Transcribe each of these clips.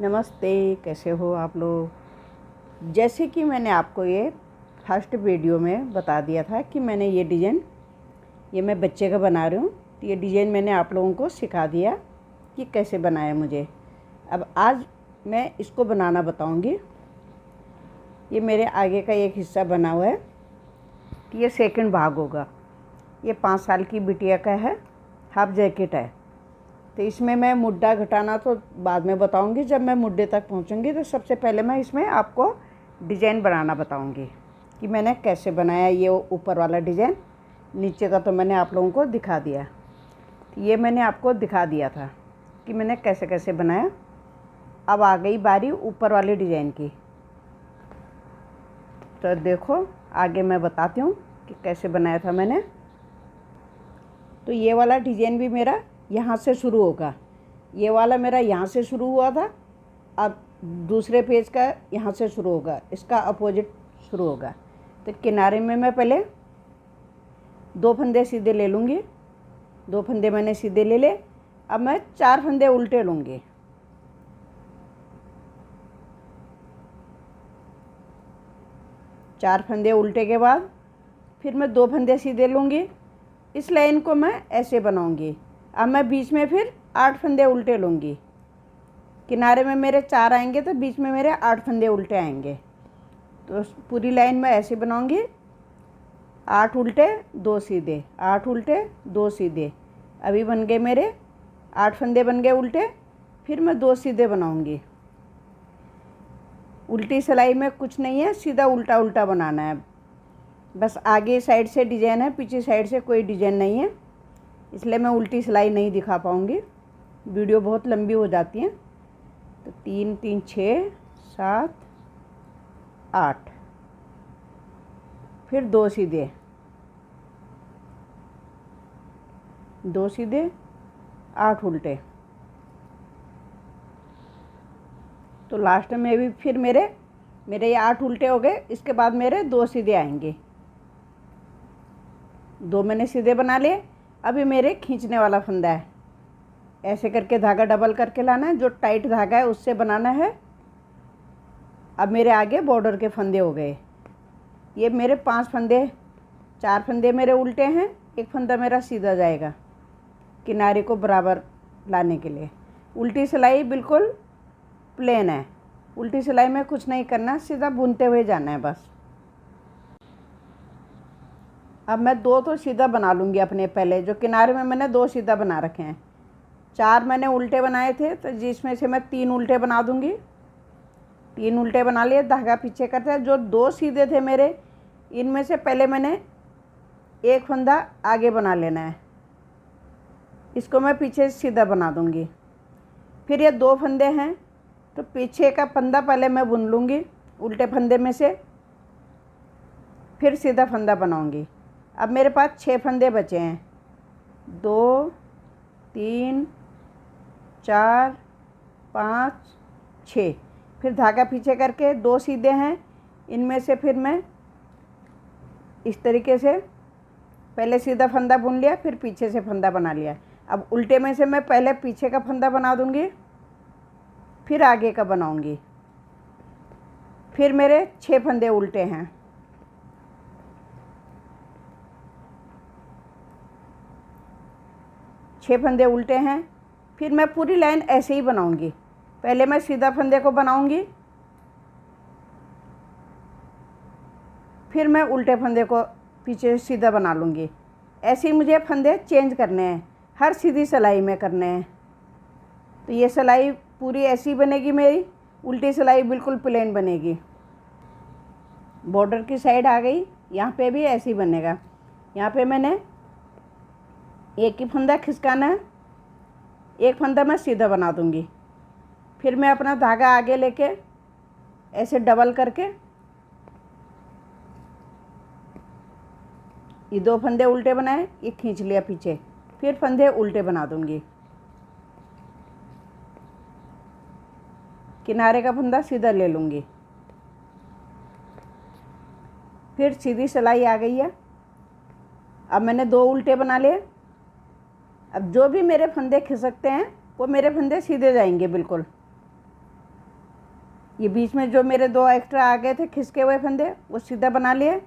नमस्ते, कैसे हो आप लोग। जैसे कि मैंने आपको ये फर्स्ट वीडियो में बता दिया था कि मैंने ये डिज़ाइन ये मैं बच्चे का बना रही हूँ। तो ये डिज़ाइन मैंने आप लोगों को सिखा दिया कि कैसे बनाया मुझे। अब आज मैं इसको बनाना बताऊँगी। ये मेरे आगे का एक हिस्सा बना हुआ है, तो ये सेकंड भाग होगा। ये 5 साल की बिटिया का है, हाफ जैकेट है। तो इसमें मैं मुड्डा घटाना तो बाद में बताऊंगी। जब मैं मुड्डे तक पहुंचूंगी तो सबसे पहले मैं इसमें आपको डिज़ाइन बनाना बताऊंगी कि मैंने कैसे बनाया। ये ऊपर वाला डिज़ाइन, नीचे का तो मैंने आप लोगों को दिखा दिया। तो ये मैंने आपको दिखा दिया था कि मैंने कैसे कैसे बनाया। अब आ गई बारी ऊपर वाले डिज़ाइन की। तो देखो आगे मैं बताती हूँ कि कैसे बनाया था मैंने। तो ये वाला डिज़ाइन भी मेरा यहाँ से शुरू होगा। ये वाला मेरा यहाँ से शुरू हुआ था, अब दूसरे पेज का यहाँ से शुरू होगा, इसका अपोजिट शुरू होगा। तो किनारे में मैं पहले 2 फंदे सीधे ले लूँगी। 2 फंदे मैंने सीधे ले ले। अब मैं 4 फंदे उल्टे लूँगी। चार फंदे उल्टे के बाद फिर मैं 2 फंदे सीधे लूँगी। इस लाइन को मैं ऐसे बनाऊँगी। अब मैं बीच में फिर 8 फंदे उल्टे लूँगी। किनारे में मेरे 4 आएंगे तो बीच में मेरे 8 फंदे उल्टे आएंगे। तो पूरी लाइन मैं ऐसे बनाऊँगी, 8 उल्टे 2 सीधे, 8 उल्टे 2 सीधे। अभी बन गए मेरे 8 फंदे बन गए उल्टे। फिर मैं 2 सीधे बनाऊँगी। उल्टी सिलाई में कुछ नहीं है, सीधा उल्टा उल्टा बनाना है। बस आगे साइड से डिज़ाइन है, पीछे साइड से कोई डिज़ाइन नहीं है, इसलिए मैं उल्टी सिलाई नहीं दिखा पाऊँगी, वीडियो बहुत लंबी हो जाती है। तो 3 3 6 7 8, फिर 2 सीधे, 2 सीधे 8 उल्टे। तो लास्ट में भी फिर मेरे ये 8 उल्टे हो गए। इसके बाद मेरे 2 सीधे आएंगे। 2 मैंने सीधे बना लिए। अभी मेरे खींचने वाला फंदा है, ऐसे करके धागा डबल करके लाना है, जो टाइट धागा है उससे बनाना है। अब मेरे आगे बॉर्डर के फंदे हो गए। ये मेरे 5 फंदे, 4 फंदे मेरे उल्टे हैं, एक फंदा मेरा सीधा जाएगा किनारे को बराबर लाने के लिए। उल्टी सिलाई बिल्कुल प्लेन है, उल्टी सिलाई में कुछ नहीं करना, सीधा बुनते हुए जाना है बस। अब मैं 2 तो सीधा बना लूँगी अपने, पहले जो किनारे में मैंने 2 सीधा बना रखे हैं। 4 मैंने उल्टे बनाए थे, तो जिसमें से मैं 3 उल्टे बना दूँगी। 3 उल्टे बना लिए, धागा पीछे करते हैं। जो 2 सीधे थे मेरे, इनमें से पहले मैंने एक फंदा आगे बना लेना है, इसको मैं पीछे सीधा बना दूँगी। फिर ये 2 फंदे हैं, तो पीछे का फंदा पहले मैं बुन लूँगी उल्टे फंदे में से, फिर सीधा फंदा बनाऊँगी। अब मेरे पास 6 फंदे बचे हैं, 2 3 4 5 6। फिर धागा पीछे करके 2 सीधे हैं, इनमें से फिर मैं इस तरीके से पहले सीधा फंदा बुन लिया, फिर पीछे से फंदा बना लिया। अब उल्टे में से मैं पहले पीछे का फंदा बना दूँगी, फिर आगे का बनाऊँगी। फिर मेरे 6 फंदे उल्टे हैं। छः फंदे उल्टे हैं। फिर मैं पूरी लाइन ऐसे ही बनाऊंगी। पहले मैं सीधा फंदे को बनाऊंगी, फिर मैं उल्टे फंदे को पीछे सीधा बना लूँगी। ऐसे ही मुझे फंदे चेंज करने हैं, हर सीधी सिलाई में करने हैं। तो ये सिलाई पूरी ऐसी बनेगी मेरी, उल्टी सिलाई बिल्कुल प्लेन बनेगी। बॉर्डर की साइड आ गई, यहाँ पे भी ऐसे ही बनेगा। यहाँ पे मैंने एक ही फंदा खिसकाना है, एक फंदा मैं सीधा बना दूँगी। फिर मैं अपना धागा आगे लेके ऐसे डबल करके ये 2 फंदे उल्टे बनाए, ये खींच लिया पीछे, फिर फंदे उल्टे बना दूँगी। किनारे का फंदा सीधा ले लूँगी। फिर सीधी सिलाई आ गई है। अब मैंने 2 उल्टे बना लिए। अब जो भी मेरे फंदे खिसकते हैं वो मेरे फंदे सीधे जाएंगे बिल्कुल। ये बीच में जो मेरे 2 एक्स्ट्रा आ गए थे खिसके हुए फंदे, वो सीधा बना लिए।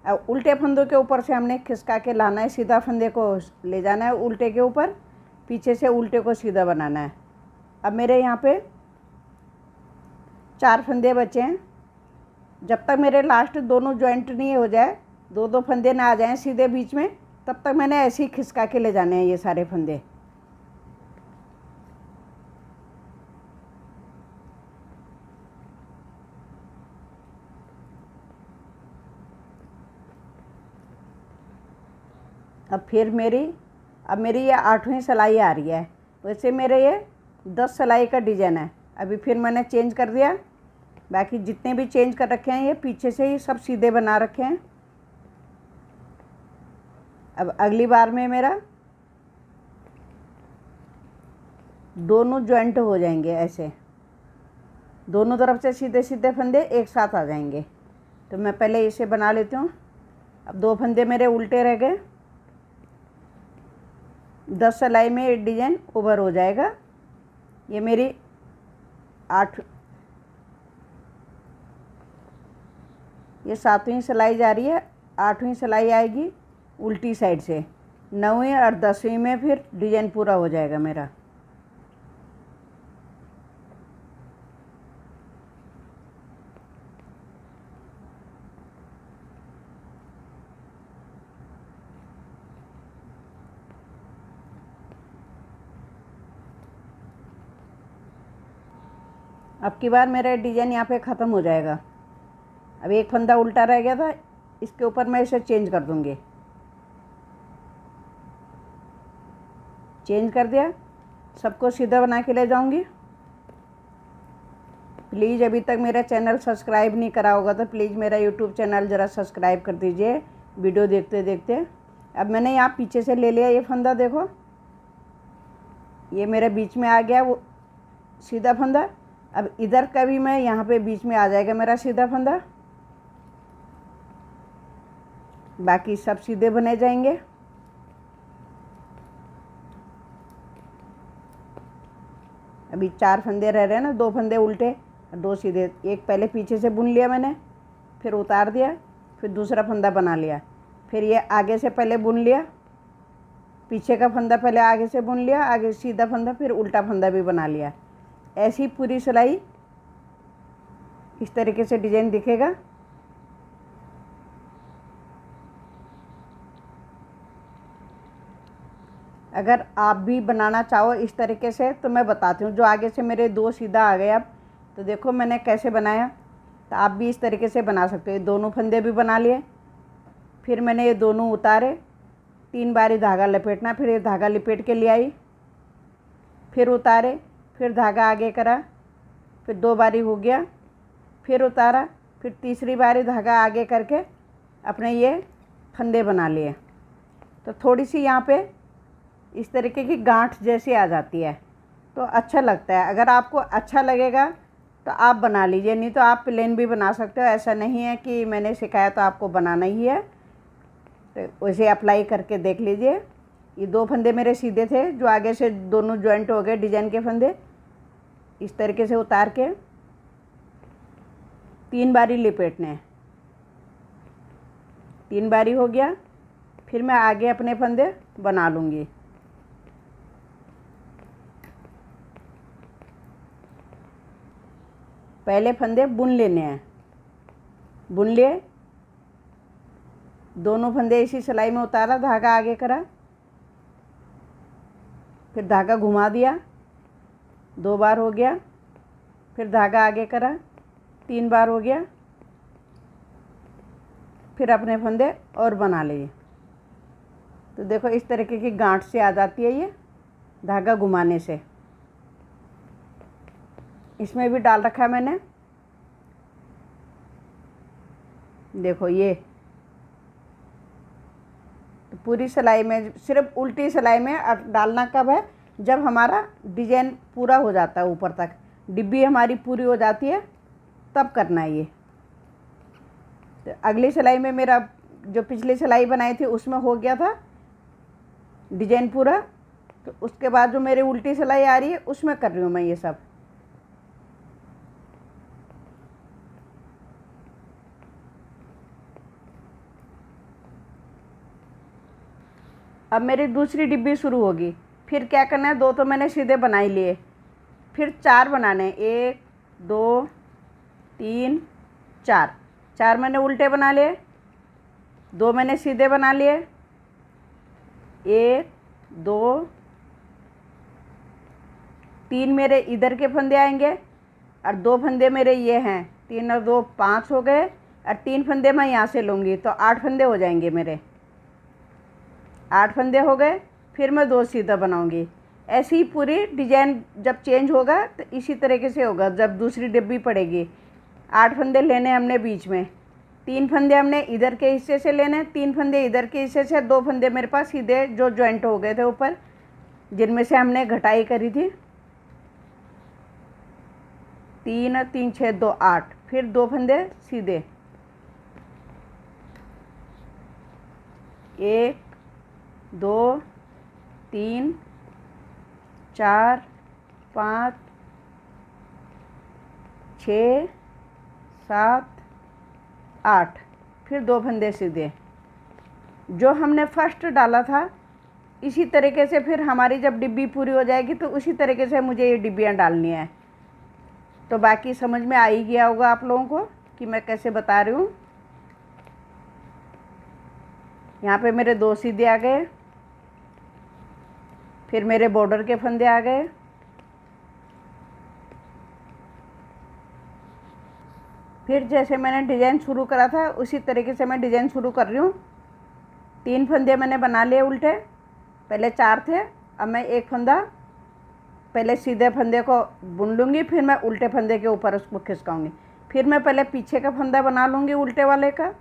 अब उल्टे फंदों के ऊपर से हमने खिसका के लाना है, सीधा फंदे को ले जाना है उल्टे के ऊपर, पीछे से उल्टे को सीधा बनाना है। अब मेरे यहाँ पे 4 फंदे बचे हैं। जब तक मेरे लास्ट दोनों जॉइंट नहीं हो जाए, 2-2 फंदे ना आ जाएं सीधे बीच में, तब तक मैंने ऐसे ही खिसका के ले जाने हैं ये सारे फंदे। अब मेरी ये 8वीं सिलाई आ रही है। वैसे मेरे ये 10 सिलाई का डिज़ाइन है। अभी फिर मैंने चेंज कर दिया। बाकी जितने भी चेंज कर रखे हैं ये पीछे से ही सब सीधे बना रखे हैं। अब अगली बार में मेरा दोनों जॉइंट हो जाएंगे, ऐसे दोनों तरफ से सीधे सीधे फंदे एक साथ आ जाएंगे। तो मैं पहले इसे बना लेती हूँ। अब 2 फंदे मेरे उल्टे रह गए। 10 सिलाई में ये डिज़ाइन ओवर हो जाएगा। ये मेरी 7वीं सिलाई जा रही है। 8वीं सिलाई आएगी उल्टी साइड से। 9वीं और 10वीं में फिर डिज़ाइन पूरा हो जाएगा मेरा। अब की बार मेरा डिज़ाइन यहाँ पे ख़त्म हो जाएगा। अब एक फंदा उल्टा रह गया था, इसके ऊपर मैं इसे चेंज कर दूँगी। चेंज कर दिया, सबको सीधा बना के ले जाऊँगी। प्लीज़ अभी तक मेरा चैनल सब्सक्राइब नहीं करा होगा तो प्लीज़ मेरा यूट्यूब चैनल ज़रा सब्सक्राइब कर दीजिए वीडियो देखते देखते। अब मैंने यहाँ पीछे से ले लिया ये फंदा, देखो ये मेरे बीच में आ गया वो सीधा फंदा। अब इधर का भी मैं यहाँ पे बीच में आ जाएगा मेरा सीधा फंदा। बाकी सब सीधे बने जाएंगे। अभी 4 फंदे रह रहे हैं ना, 2 फंदे उल्टे और 2 सीधे। एक पहले पीछे से बुन लिया मैंने, फिर उतार दिया, फिर दूसरा फंदा बना लिया। फिर ये आगे से पहले बुन लिया, पीछे का फंदा पहले आगे से बुन लिया, आगे सीधा फंदा, फिर उल्टा फंदा भी बना लिया। ऐसी पूरी सिलाई इस तरीके से डिज़ाइन दिखेगा। अगर आप भी बनाना चाहो इस तरीके से तो मैं बताती हूँ। जो आगे से मेरे 2 सीधा आ गए, अब तो देखो मैंने कैसे बनाया। तो आप भी इस तरीके से बना सकते हो। दोनों फंदे भी बना लिए, फिर मैंने ये दोनों उतारे, 3 बारी धागा लपेटना, फिर ये धागा लपेट के ले आई, फिर उतारे, फिर धागा आगे करा, फिर 2 बारी हो गया, फिर उतारा, फिर तीसरी बारी धागा आगे करके अपने ये फंदे बना लिए। तो थोड़ी सी यहाँ पे इस तरीके की गांठ जैसी आ जाती है तो अच्छा लगता है। अगर आपको अच्छा लगेगा तो आप बना लीजिए, नहीं तो आप प्लेन भी बना सकते हो। ऐसा नहीं है कि मैंने सिखाया तो आपको बनाना ही है। तो वैसे अप्लाई करके देख लीजिए। ये 2 फंदे मेरे सीधे थे, जो आगे से दोनों जॉइंट हो गए डिजाइन के फंदे। इस तरीके से उतार के 3 बारी लपेटने हैं। 3 बारी हो गया, फिर मैं आगे अपने फंदे बना लूँगी। पहले फंदे बुन लेने हैं। बुन लिए, दोनों फंदे इसी सिलाई में उतारा, धागा आगे करा, फिर धागा घुमा दिया, 2 बार हो गया, फिर धागा आगे करा, 3 बार हो गया, फिर अपने फंदे और बना लिए। तो देखो इस तरीके की गांठ से आ जाती है ये धागा घुमाने से। इसमें भी डाल रखा है मैंने, देखो ये। तो पूरी सिलाई में, सिर्फ उल्टी सिलाई में डालना कब है, जब हमारा डिजाइन पूरा हो जाता है, ऊपर तक डिब्बी हमारी पूरी हो जाती है, तब करना है ये। तो अगली सिलाई में मेरा जो पिछली सिलाई बनाई थी उसमें हो गया था डिजाइन पूरा। तो उसके बाद जो मेरी उल्टी सिलाई आ रही है उसमें कर रही हूँ मैं ये सब। अब मेरी दूसरी डिब्बी शुरू होगी। फिर क्या करना है, 2 तो मैंने सीधे बना ही लिए, फिर 4 बनाने हैं। 1 2 3 4, 4 मैंने उल्टे बना लिए, 2 मैंने सीधे बना लिए। 1 2 3 मेरे इधर के फंदे आएंगे और 2 फंदे मेरे ये हैं। 3 और 2 5 हो गए और 3 फंदे मैं यहाँ से लूँगी तो 8 फंदे हो जाएंगे मेरे। 8 फंदे हो गए, फिर मैं 2 सीधा बनाऊँगी। ऐसी ही पूरी डिजाइन जब चेंज होगा तो इसी तरीके से होगा। जब दूसरी डिब्बी पड़ेगी, 8 फंदे लेने हमने बीच में, 3 फंदे हमने इधर के हिस्से से लेने, 3 फंदे इधर के हिस्से से, 2 फंदे मेरे पास सीधे जो जॉइंट हो गए थे ऊपर, जिनमें से हमने घटाई करी थी। 3 3 6 2 8, फिर 2 फंदे सीधे। 1 2 3 4 5 6 7 8, फिर 2 फंदे सीधे। जो हमने फर्स्ट डाला था इसी तरीके से फिर हमारी जब डिब्बी पूरी हो जाएगी तो उसी तरीके से मुझे ये डिब्बियाँ डालनी है। तो बाकी समझ में आ ही गया होगा आप लोगों को कि मैं कैसे बता रही हूँ। यहाँ पे मेरे 2 सीधे आ गए, फिर मेरे बॉर्डर के फंदे आ गए, फिर जैसे मैंने डिज़ाइन शुरू करा था उसी तरीके से मैं डिज़ाइन शुरू कर रही हूँ। 3 फंदे मैंने बना लिए उल्टे, पहले 4 थे, अब मैं 1 फंदा पहले सीधे फंदे को बुन लूँगी, फिर मैं उल्टे फंदे के ऊपर उसको खिसकाऊँगी, फिर मैं पहले पीछे का फंदा बना लूँगी उल्टे वाले का।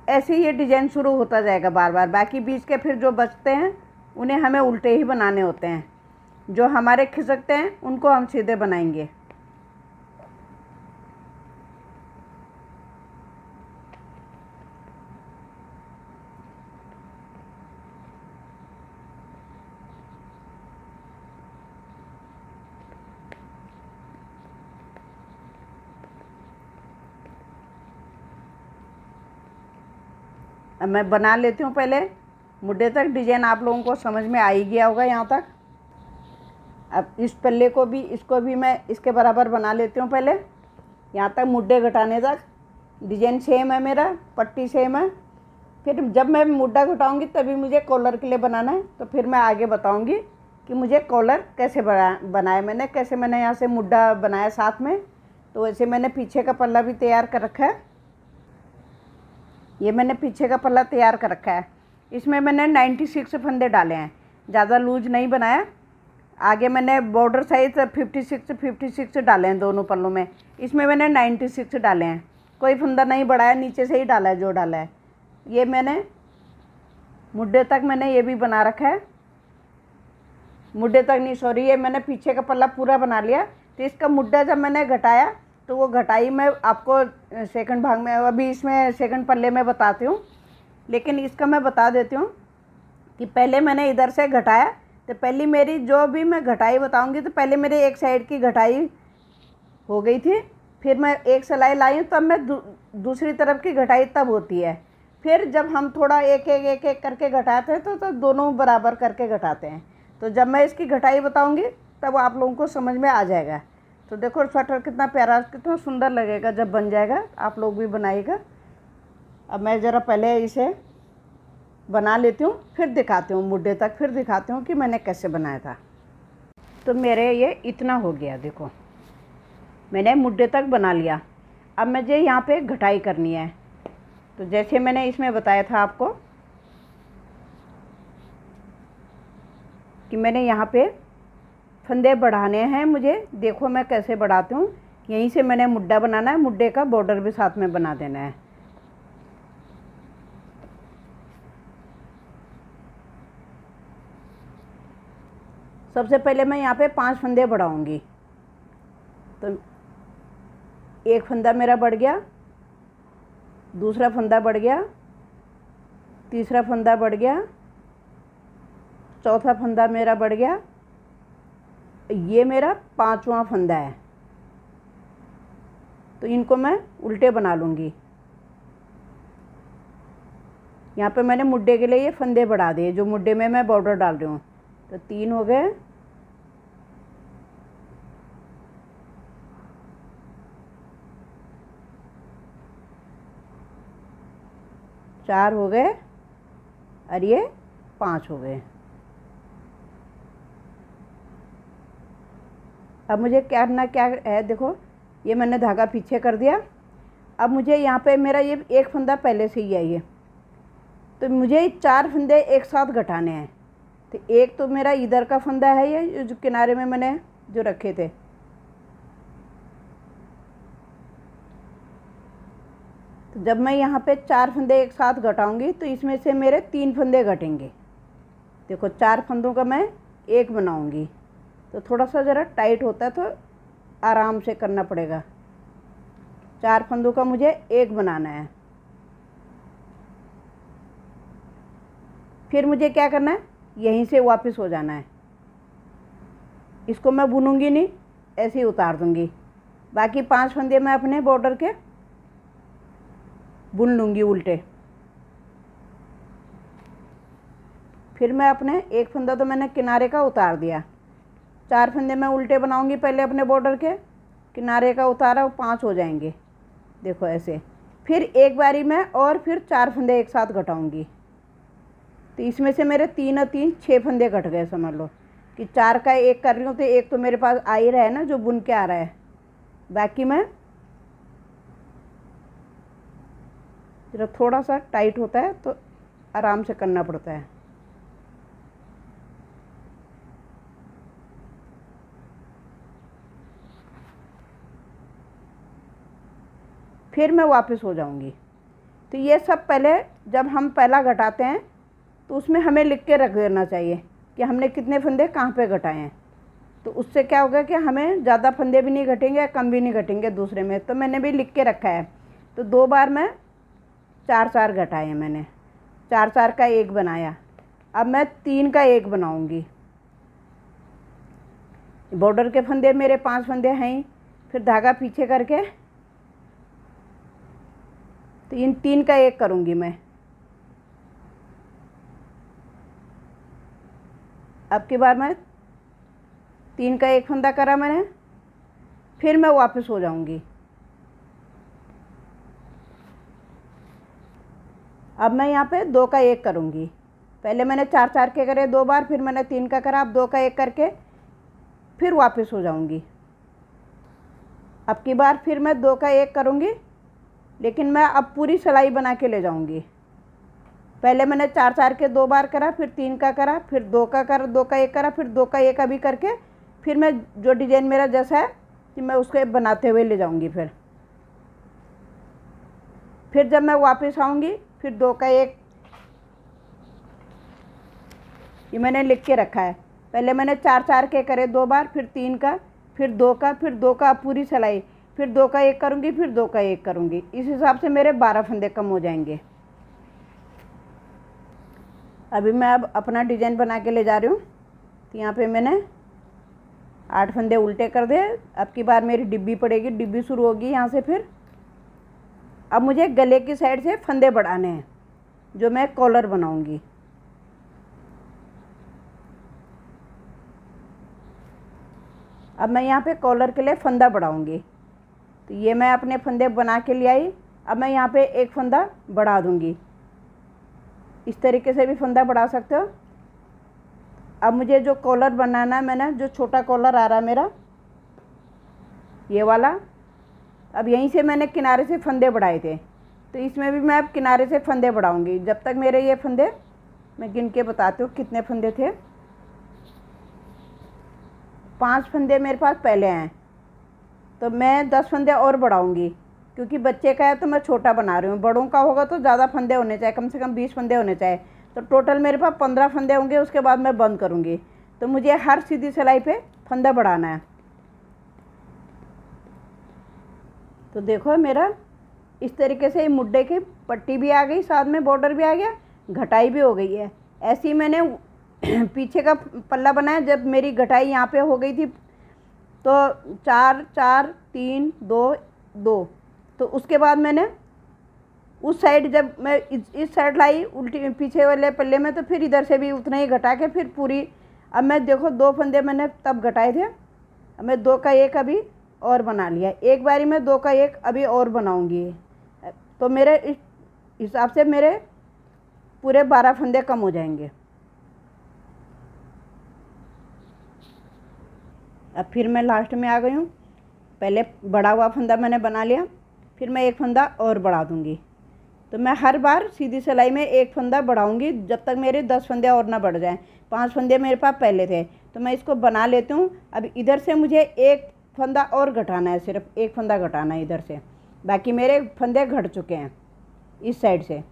ऐसे ही ये डिज़ाइन शुरू होता जाएगा बार बार। बाकी बीच के फिर जो बचते हैं उन्हें हमें उल्टे ही बनाने होते हैं, जो हमारे खिसकते हैं उनको हम सीधे बनाएंगे। अब मैं बना लेती हूँ पहले मुड्ढे तक। डिजाइन आप लोगों को समझ में आ ही गया होगा यहाँ तक। अब इस पल्ले को भी, इसको भी मैं इसके बराबर बना लेती हूँ पहले, यहाँ तक मुड्ढे घटाने तक। डिजाइन सेम है मेरा, पट्टी सेम है। फिर जब मैं मुड्ढा घटाऊँगी तभी मुझे कॉलर के लिए बनाना है, तो फिर मैं आगे बताऊँगी कि मुझे कॉलर कैसे बनाया मैंने, कैसे मैंने यहाँ से मुड्ढा बनाया साथ में। तो वैसे मैंने पीछे का पल्ला भी तैयार कर रखा है। ये मैंने पीछे का पल्ला तैयार कर रखा है। इसमें मैंने 96 फंदे डाले हैं, ज़्यादा लूज नहीं बनाया। आगे मैंने बॉर्डर साइज 56 डाले हैं दोनों पल्लों में, इसमें मैंने 96 डाले हैं। कोई फंदा नहीं बढ़ाया, नीचे से ही डाला है जो डाला है। ये मैंने मुड्ढे तक मैंने ये भी बना रखा है। मुड्ढे तक नहीं, सॉरी, ये मैंने पीछे का पल्ला पूरा बना लिया। तो इसका मुड्ढा जब मैंने घटाया तो वो घटाई मैं आपको सेकंड भाग में, अभी इसमें सेकंड पल्ले में बताती हूँ, लेकिन इसका मैं बता देती हूँ कि पहले मैंने इधर से घटाया। तो पहली मेरी जो भी मैं घटाई बताऊँगी, तो पहले मेरे एक साइड की घटाई हो गई थी, फिर मैं एक सिलाई लाई, तब मैं दूसरी तरफ की घटाई तब होती है। फिर जब हम थोड़ा एक एक करके घटाते हैं तो दोनों बराबर करके घटाते हैं। तो जब मैं इसकी घटाई बताऊँगी तब आप लोगों को समझ में आ जाएगा। तो देखो स्वेटर कितना प्यारा, कितना सुंदर लगेगा जब बन जाएगा, आप लोग भी बनाइएगा। अब मैं ज़रा पहले इसे बना लेती हूँ, फिर दिखाती हूँ मुड्ढे तक, फिर दिखाती हूँ कि मैंने कैसे बनाया था। तो मेरे ये इतना हो गया, देखो मैंने मुड्ढे तक बना लिया। अब मुझे यहाँ पे घटाई करनी है। तो जैसे मैंने इसमें बताया था आपको कि मैंने यहाँ पे फंदे बढ़ाने हैं मुझे, देखो मैं कैसे बढ़ाती हूँ। यहीं से मैंने मुड्ढा बनाना है, मुड्ढे का बॉर्डर भी साथ में बना देना है। सबसे पहले मैं यहाँ पे 5 फंदे बढ़ाऊँगी। तो एक फंदा मेरा बढ़ गया, दूसरा फंदा बढ़ गया, तीसरा फंदा बढ़ गया, चौथा फंदा मेरा बढ़ गया, ये मेरा 5वां फंदा है। तो इनको मैं उल्टे बना लूँगी। यहाँ पे मैंने मुड्डे के लिए ये फंदे बढ़ा दिए, जो मुड्डे में मैं बॉर्डर डाल रही हूँ। तो 3 हो गए, चार हो गए और ये 5 हो गए। अब मुझे क्या करना क्या है, देखो ये मैंने धागा पीछे कर दिया। अब मुझे यहाँ पे मेरा ये एक फंदा पहले से ही है ये, तो मुझे 4 फंदे एक साथ घटाने हैं। तो एक तो मेरा इधर का फंदा है ये जो किनारे में मैंने जो रखे थे, तो जब मैं यहाँ पे 4 फंदे एक साथ घटाऊंगी तो इसमें से मेरे 3 फंदे घटेंगे। देखो 4 फंदों का मैं एक बनाऊंगी, तो थोड़ा सा ज़रा टाइट होता है तो आराम से करना पड़ेगा। 4 फंदों का मुझे एक बनाना है। फिर मुझे क्या करना है, यहीं से वापस हो जाना है। इसको मैं बुनूंगी नहीं, ऐसे ही उतार दूंगी। बाकी 5 फंदे मैं अपने बॉर्डर के बुन लूँगी उल्टे। फिर मैं अपने एक फंदा तो मैंने किनारे का उतार दिया, 4 फंदे मैं उल्टे बनाऊंगी पहले अपने बॉर्डर के, किनारे का उतारा, 5 हो जाएंगे। देखो ऐसे। फिर एक बारी में और फिर 4 फंदे एक साथ घटाऊंगी, तो इसमें से मेरे 3 और 3 6 फंदे घट गए। समझ लो कि 4 का एक कर रही हूँ तो एक तो मेरे पास आ ही रहा है ना, जो बुन के आ रहा है। बाकी मैं जब थोड़ा सा टाइट होता है तो आराम से करना पड़ता है। फिर मैं वापस हो जाऊंगी। तो ये सब पहले जब हम पहला घटाते हैं तो उसमें हमें लिख के रख देना चाहिए कि हमने कितने फंदे कहाँ पे घटाए हैं। तो उससे क्या होगा कि हमें ज़्यादा फंदे भी नहीं घटेंगे, कम भी नहीं घटेंगे दूसरे में। तो मैंने भी लिख के रखा है। तो 2 बार मैं 4 घटाए हैं मैंने, 4 का एक बनाया। अब मैं 3 का एक बनाऊंगी। बॉर्डर के फंदे मेरे 5 फंदे हैं ही, फिर धागा पीछे करके तो इन 3 का एक करूंगी मैं। अब की बार मैं 3 का एक फंदा करा मैंने, फिर मैं वापस हो जाऊंगी। अब मैं यहाँ पे 2 का एक करूँगी। पहले मैंने 4 के करे 2 बार, फिर मैंने 3 का करा। अब 2 का एक करके फिर वापस हो जाऊँगी। अब की बार फिर मैं 2 का एक करूँगी, लेकिन मैं अब पूरी सिलाई बना के ले जाऊँगी। पहले मैंने 4 के 2 बार करा, फिर 3 का करा, फिर 2 का करा, 2 का एक करा, फिर 2 का एक अभी करके फिर मैं जो डिज़ाइन मेरा जैसा है कि मैं उसको बनाते हुए ले जाऊँगी। फिर जब मैं वापस आऊँगी फिर 2 का एक, ये मैंने लिख के रखा है। पहले मैंने 4 के करे 2 बार, फिर 3 का, फिर 2 का, फिर 2 का पूरी सिलाई, फिर 2 का एक करूँगी, फिर 2 का एक करूँगी। इस हिसाब से मेरे 12 फंदे कम हो जाएंगे। अभी मैं अब अपना डिज़ाइन बना के ले जा रही हूँ। तो यहाँ पे मैंने 8 फंदे उल्टे कर दिए। अब की बार मेरी डिब्बी पड़ेगी, डिब्बी शुरू होगी यहाँ से। फिर अब मुझे गले की साइड से फंदे बढ़ाने हैं, जो मैं कॉलर बनाऊँगी। अब मैं यहाँ पे कॉलर के लिए फंदा बढ़ाऊँगी। तो ये मैं अपने फंदे बना के ले आई। अब मैं यहाँ पे एक फंदा बढ़ा दूँगी। इस तरीके से भी फंदा बढ़ा सकते हो। अब मुझे जो कॉलर बनाना है, मैंने जो छोटा कॉलर आ रहा है मेरा ये वाला, अब यहीं से मैंने किनारे से फंदे बढ़ाए थे, तो इसमें भी मैं अब किनारे से फंदे बढ़ाऊँगी। जब तक मेरे ये फंदे, मैं गिन के बताती हूँ कितने फंदे थे। 5 फंदे मेरे पास पहले हैं, तो मैं 10 फंदे और बढ़ाऊँगी। क्योंकि बच्चे का है तो मैं छोटा बना रही हूँ, बड़ों का होगा तो ज़्यादा फंदे होने चाहिए, कम से कम 20 फंदे होने चाहिए। तो टोटल मेरे पास 15 फंदे होंगे। उसके बाद मैं बंद करूँगी। तो मुझे हर सीधी सिलाई पे फंदा बढ़ाना है। तो देखो मेरा इस तरीके से मुड्डे की पट्टी भी आ गई, साथ में बॉर्डर भी आ गया, घटाई भी हो गई है। ऐसे ही मैंने पीछे का पल्ला बनाया। जब मेरी घटाई यहाँ पे हो गई थी तो 4 4 3 2 2, तो उसके बाद मैंने उस साइड जब मैं इस साइड लाई उल्टी पीछे वाले पल्ले में, तो फिर इधर से भी उतना ही घटा के फिर पूरी। अब मैं देखो 2 फंदे मैंने तब घटाए थे, अब मैं 2 का 1 अभी और बना लिया। एक बारी में 2 का 1 अभी और बनाऊंगी, तो मेरे इस हिसाब से मेरे पूरे 12 फंदे कम हो जाएंगे। अब फिर मैं लास्ट में आ गई हूँ। पहले बड़ा हुआ फंदा मैंने बना लिया, फिर मैं 1 फंदा और बढ़ा दूँगी। तो मैं हर बार सीधी सिलाई में 1 फंदा बढ़ाऊँगी जब तक मेरे 10 फंदे और ना बढ़ जाएं। 5 फंदे मेरे पास पहले थे, तो मैं इसको बना लेती हूँ। अब इधर से मुझे 1 फंदा और घटाना है, सिर्फ 1 फंदा घटाना है इधर से, बाकी मेरे फंदे घट चुके हैं इस साइड से,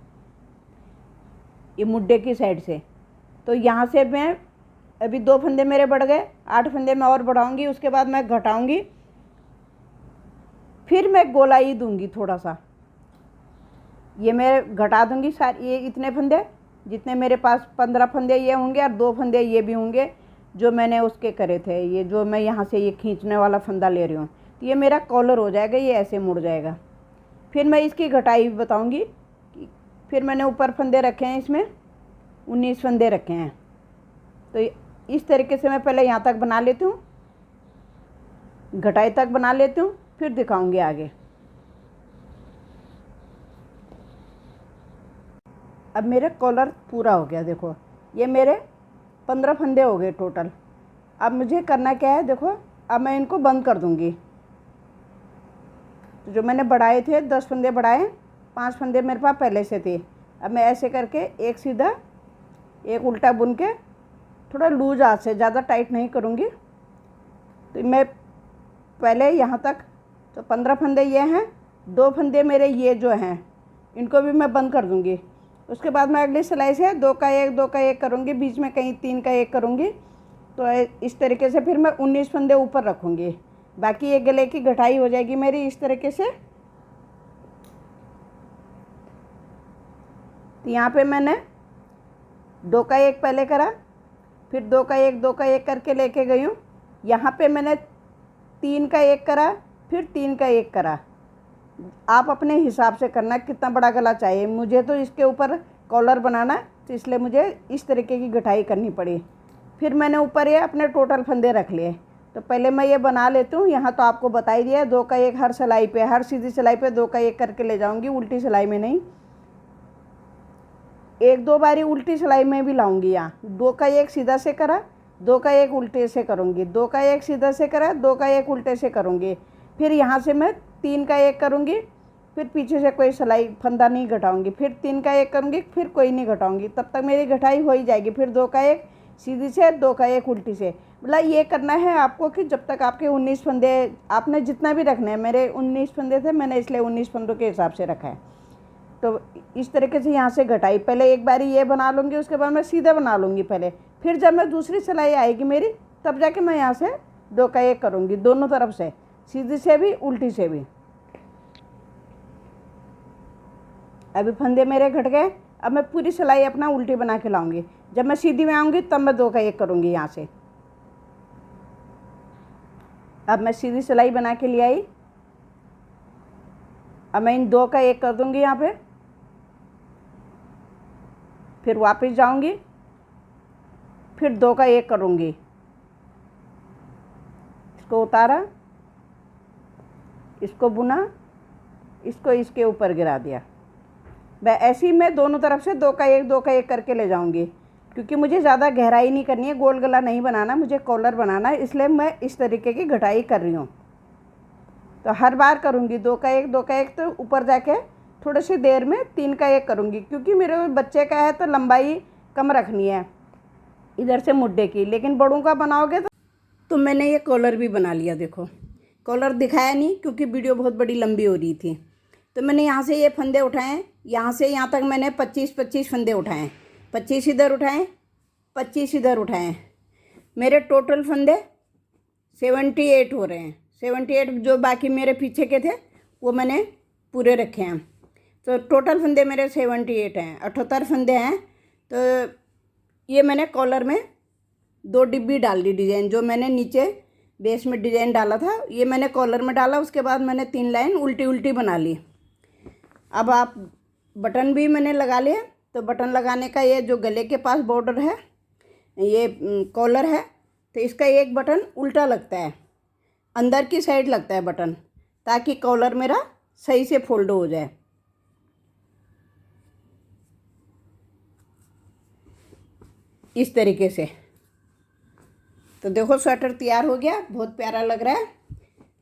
ये मुड्ढे की साइड से। तो यहाँ से मैं अभी 2 फंदे मेरे बढ़ गए, 8 फंदे मैं और बढ़ाऊँगी, उसके बाद मैं घटाऊँगी, फिर मैं गोलाई दूँगी थोड़ा सा। ये मैं घटा दूँगी सारे, ये इतने फंदे जितने मेरे पास 15 फंदे ये होंगे और 2 फंदे ये भी होंगे जो मैंने उसके करे थे। ये जो मैं यहाँ से ये खींचने वाला फंदा ले रही हूँ, तो ये मेरा कॉलर हो जाएगा, ये ऐसे मुड़ जाएगा। फिर मैं इसकी घटाई बताऊँगी। फिर मैंने ऊपर फंदे रखे हैं, इसमें 19 फंदे रखे हैं। तो इस तरीके से मैं पहले यहाँ तक बना लेती हूँ, घटाई तक बना लेती हूँ, फिर दिखाऊँगी आगे। अब मेरे कॉलर पूरा हो गया, देखो ये मेरे 15 फंदे हो गए टोटल। अब मुझे करना क्या है, देखो अब मैं इनको बंद कर दूँगी। तो जो मैंने बढ़ाए थे 10 फंदे बढ़ाए, 5 फंदे मेरे पास पहले से थे। अब मैं ऐसे करके एक सीधा एक उल्टा बुन के थोड़ा लूज हाथ से, ज़्यादा टाइट नहीं करूँगी। तो मैं पहले यहाँ तक, तो 15 फंदे ये हैं, 2 फंदे मेरे ये जो हैं इनको भी मैं बंद कर दूँगी। उसके बाद मैं अगली सिलाई से 2 का 1 2 का 1 करूँगी, बीच में कहीं 3 का 1 करूँगी। तो इस तरीके से फिर मैं 19 फंदे ऊपर रखूँगी। बाकी ये गले की घटाई हो जाएगी मेरी इस तरीके से। तो यहाँ पे मैंने 2 का 1 पहले करा, फिर 2 का 1 2 का 1 करके लेके गई हूँ। यहाँ पे मैंने 3 का 1 करा, फिर 3 का 1 करा। आप अपने हिसाब से करना कितना बड़ा गला चाहिए। मुझे तो इसके ऊपर कॉलर बनाना है, तो इसलिए मुझे इस तरीके की घटाई करनी पड़ी। फिर मैंने ऊपर ये अपने टोटल फंदे रख लिए। तो पहले मैं ये बना लेती हूँ। यहाँ तो आपको बता ही दिया है, 2 का 1 हर सिलाई पे, हर सीधी सिलाई पे 2 का 1 करके ले जाऊँगी, उल्टी सिलाई में नहीं। 1-2 बारी उल्टी सिलाई में भी लाऊंगी। यहाँ 2 का 1 सीधा से करा, 2 का 1 उल्टे से करूँगी, 2 का 1 सीधा से करा, 2 का 1 उल्टे से करूँगी। फिर यहाँ से मैं 3 का 1 करूँगी, फिर पीछे से कोई सिलाई फंदा नहीं घटाऊँगी, फिर 3 का 1 करूँगी, फिर कोई नहीं घटाऊँगी। तब तक मेरी घटाई हो ही जाएगी। फिर 2 का 1 सीधी से, 2 का 1 उल्टी से। मतलब ये करना है आपको कि जब तक आपके 19 फंदे, आपने जितना भी रखना है, मेरे 19 फंदे थे, मैंने इसलिए 19 फंदों के हिसाब से रखा है। तो इस तरीके से यहाँ से घटाई पहले एक बारी ये बना लूँगी, उसके बाद मैं सीधा बना लूँगी पहले। फिर जब मैं दूसरी सिलाई आएगी मेरी, तब जाके मैं यहाँ से 2 का 1 करूँगी, दोनों तरफ से, सीधी से भी उल्टी से भी। अभी फंदे मेरे घट गए। अब मैं पूरी सिलाई अपना उल्टी बना के लाऊंगी। जब मैं सीधी में आऊँगी तब मैं 2 का 1 करूँगी यहाँ से। अब मैं सीधी सिलाई बना के ले आई। अब मैं इन 2 का 1 कर दूँगी यहाँ पे, फिर वापस जाऊँगी, फिर 2 का 1 करूँगी, इसको उतारा, इसको बुना, इसको इसके ऊपर गिरा दिया। मैं ऐसे ही मैं दोनों तरफ से 2 का 1 करके ले जाऊँगी, क्योंकि मुझे ज़्यादा गहराई नहीं करनी है, गोल गला नहीं बनाना, मुझे कॉलर बनाना है, इसलिए मैं इस तरीके की घटाई कर रही हूँ। तो हर बार करूँगी 2 का 1 तो ऊपर जाके थोड़ी सी देर में 3 का 1 करूँगी, क्योंकि मेरे बच्चे का है तो लंबाई कम रखनी है इधर से मुड्ढे की। लेकिन बड़ों का बनाओगे तो मैंने ये कॉलर भी बना लिया। देखो कॉलर दिखाया नहीं क्योंकि वीडियो बहुत बड़ी लंबी हो रही थी। तो मैंने यहाँ से ये फंदे उठाए, यहाँ से यहाँ तक मैंने 25-25 फंदे उठाए, 25 इधर उठाए, 25 इधर उठाए। मेरे टोटल फंदे 78 हो रहे हैं। 78 जो बाकी मेरे पीछे के थे वो मैंने पूरे रखे हैं। तो टोटल फंदे मेरे 78 हैं, 78 फंदे हैं। तो ये मैंने कॉलर में 2 डिब्बी डाल दी डिज़ाइन, जो मैंने नीचे बेस में डिज़ाइन डाला था ये मैंने कॉलर में डाला। उसके बाद मैंने 3 लाइन उल्टी उल्टी बना ली। अब आप बटन भी मैंने लगा लिए। तो बटन लगाने का ये जो गले के पास बॉर्डर है, ये कॉलर है, तो इसका एक बटन उल्टा लगता है, अंदर की साइड लगता है बटन, ताकि कॉलर मेरा सही से फोल्ड हो जाए। इस तरीके से। तो देखो स्वेटर तैयार हो गया, बहुत प्यारा लग रहा है।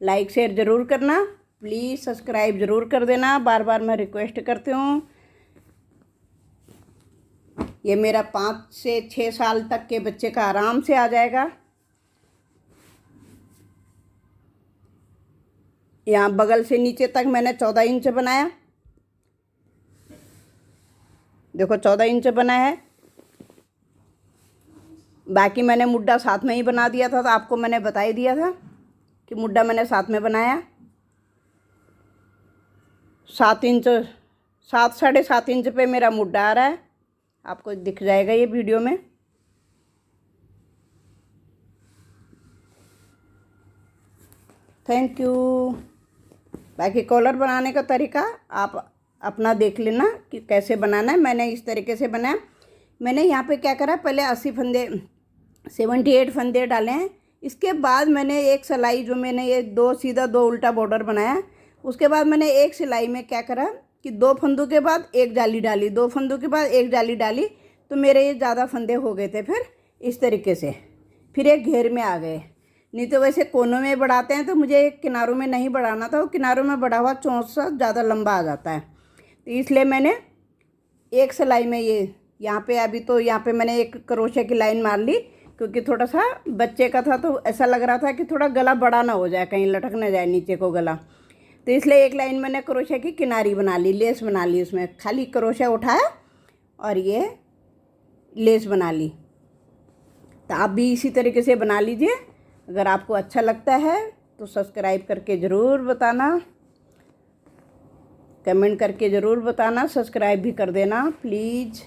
लाइक शेयर ज़रूर करना, प्लीज़ सब्सक्राइब ज़रूर कर देना, बार बार मैं रिक्वेस्ट करती हूँ। ये मेरा 5 से 6 साल तक के बच्चे का आराम से आ जाएगा। यहाँ बगल से नीचे तक मैंने 14 इंच बनाया, देखो 14 इंच बना है। बाकी मैंने मुड्डा साथ में ही बना दिया था, तो आपको मैंने बता ही दिया था कि मुड्डा मैंने साथ में बनाया। 7 इंच, 7 साढ़े 7 इंच पे मेरा मुड्डा आ रहा है, आपको दिख जाएगा ये वीडियो में। Thank you. बाकी कॉलर बनाने का तरीका आप अपना देख लेना कि कैसे बनाना है। मैंने इस तरीके से बनाया। मैंने यहाँ पे क्या करा, पहले 80 फंदे 78 फंदे डाले हैं। इसके बाद मैंने एक सिलाई, जो मैंने ये 2 सीधा 2 उल्टा बॉर्डर बनाया, उसके बाद मैंने एक सिलाई में क्या करा कि 2 फंदों के बाद एक जाली डाली, 2 फंदों के बाद एक जाली डाली, तो मेरे ये ज़्यादा फंदे हो गए थे। फिर इस तरीके से फिर एक घेर में आ गए। नहीं तो वैसे कोनों में बढ़ाते हैं, तो मुझे किनारों में नहीं बढ़ाना था, वो किनारों में बढ़ा हुआ चौंसा ज़्यादा लंबा आ जाता है। तो इसलिए मैंने एक सिलाई में ये यहाँ पे, अभी तो यहाँ पे मैंने एक क्रोशे की लाइन मार ली, क्योंकि थोड़ा सा बच्चे का था, तो ऐसा लग रहा था कि थोड़ा गला बड़ा ना हो जाए, कहीं लटक ना जाए नीचे को गला। तो इसलिए एक लाइन मैंने क्रोशे की किनारी बना ली, लेस बना ली, उसमें खाली क्रोशा उठाया और ये लेस बना ली। तो आप भी इसी तरीके से बना लीजिए। अगर आपको अच्छा लगता है तो सब्सक्राइब करके ज़रूर बताना, कमेंट करके ज़रूर बताना, सब्सक्राइब भी कर देना प्लीज़।